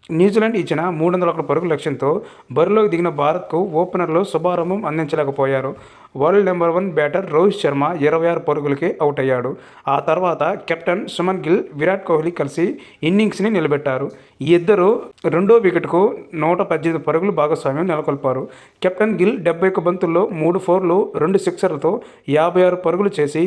New Zealand ఇచ్చిన 301 పరుగుల లక్ష్యంతో బరిలోకి దిగిన భారత్కు ఓపెనర్లు శుభారంభం అందించలేకపోయారు. World number 1 batter Rohit Sharma 26 పరుగులకే అవుట్ అయ్యాడు. ఆ తర్వాత కెప్టెన్ సుమన్ గిల్, విరాట్ కోహ్లీ కలిసి ఇన్నింగ్స్ని నిలబెట్టారు. ఈ ఇద్దరు రెండో వికెట్కు 118 పరుగులు భాగస్వామ్యం నెలకొల్పారు. కెప్టెన్ గిల్ 71 బంతుల్లో 3 ఫోర్లు, 2 సిక్సర్లతో 56 పరుగులు చేసి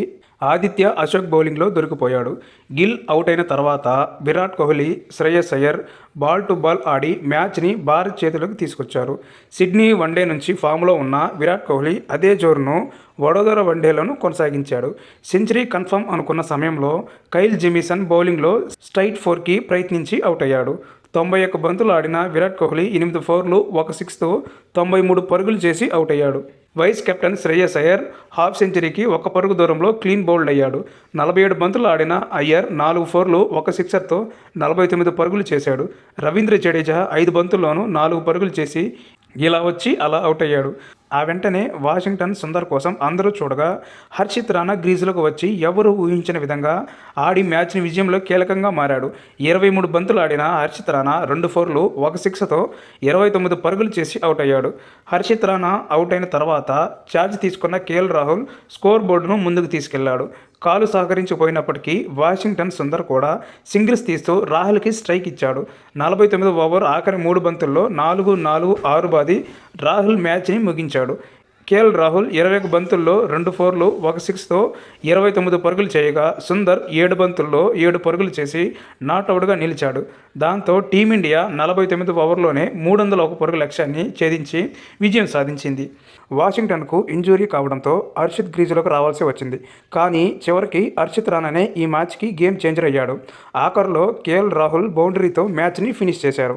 ఆదిత్య అశోక్ బౌలింగ్లో దొరికిపోయాడు. గిల్ అవుట్ అయిన తర్వాత Virat Kohli, Shreyas Iyer ball to ball ఆడి మ్యాచ్ని భారత్ చేతిలోకి తీసుకొచ్చారు. సిడ్నీ వన్డే నుంచి ఫామ్లో ఉన్న విరాట్ కోహ్లీ అదే జోరును వడోదర వన్డేలోనూ కొనసాగించాడు. సెంచరీ కన్ఫర్మ్ అనుకున్న సమయంలో కైల్ జెమిసన్ బౌలింగ్లో స్ట్రైట్ 4కి ప్రయత్నించి అవుట్ అయ్యాడు. 91 బంతులు ఆడిన విరాట్ కోహ్లీ 8 ఫోర్లు, 1 సిక్స్తో 93 పరుగులు చేసి అవుట్ అయ్యాడు. Vice captain Shreyas Iyer half సెంచరీకి 1 పరుగు దూరంలో క్లీన్ బౌల్డ్ అయ్యాడు. 47 బంతులు ఆడిన అయ్యర్ 4 ఫోర్లు, 1 సిక్సర్తో 49 పరుగులు చేశాడు. రవీంద్ర జడేజా 5 బంతుల్లోనూ 4 పరుగులు చేసి ఇలా వచ్చి అలా అవుట్ అయ్యాడు. ఆ వెంటనే వాషింగ్టన్ సుందర్ కోసం అందరూ చూడగా హర్షిత్ రాణా క్రీజులోకి వచ్చి ఎవరూ ఊహించిన విధంగా ఆడి మ్యాచ్ని విజయంలో కీలకంగా మారాడు. 23 బంతులు ఆడిన హర్షిత్ రాణా 2 ఫోర్లు, 1 సిక్స్తో 29 పరుగులు చేసి అవుట్ అయ్యాడు. హర్షిత్ రాణా అవుట్ అయిన తర్వాత ఛార్జ్ తీసుకున్న కేఎల్ రాహుల్ స్కోర్ బోర్డును ముందుకు తీసుకెళ్లాడు. కాలు సహకరించిపోయినప్పటికీ వాషింగ్టన్ సుందర్ కూడా సింగిల్స్ తీస్తూ రాహుల్కి స్ట్రైక్ ఇచ్చాడు. 49వ ఓవర్ ఆఖరి 3 బంతుల్లో 4, 4, 6 బాది రాహుల్ మ్యాచ్ని ముగించాడు. కేఎల్ రాహుల్ 21 బంతుల్లో 2 ఫోర్లు, 1 సిక్స్తో 29 పరుగులు చేయగా సుందర్ 7 బంతుల్లో 7 పరుగులు చేసి నాట్అవుట్గా నిలిచాడు. దాంతో టీమిండియా 49 ఓవర్లోనే 301 పరుగుల లక్ష్యాన్ని ఛేదించి విజయం సాధించింది. వాషింగ్టన్కు ఇంజూరీ కావడంతో హర్షిత్ క్రీజులోకి రావాల్సి వచ్చింది. కానీ చివరికి హర్షిత్ రాణానే ఈ మ్యాచ్కి గేమ్ చేంజర్ అయ్యాడు. ఆఖరులో కేఎల్ రాహుల్ బౌండరీతో మ్యాచ్ని ఫినిష్ చేశారు.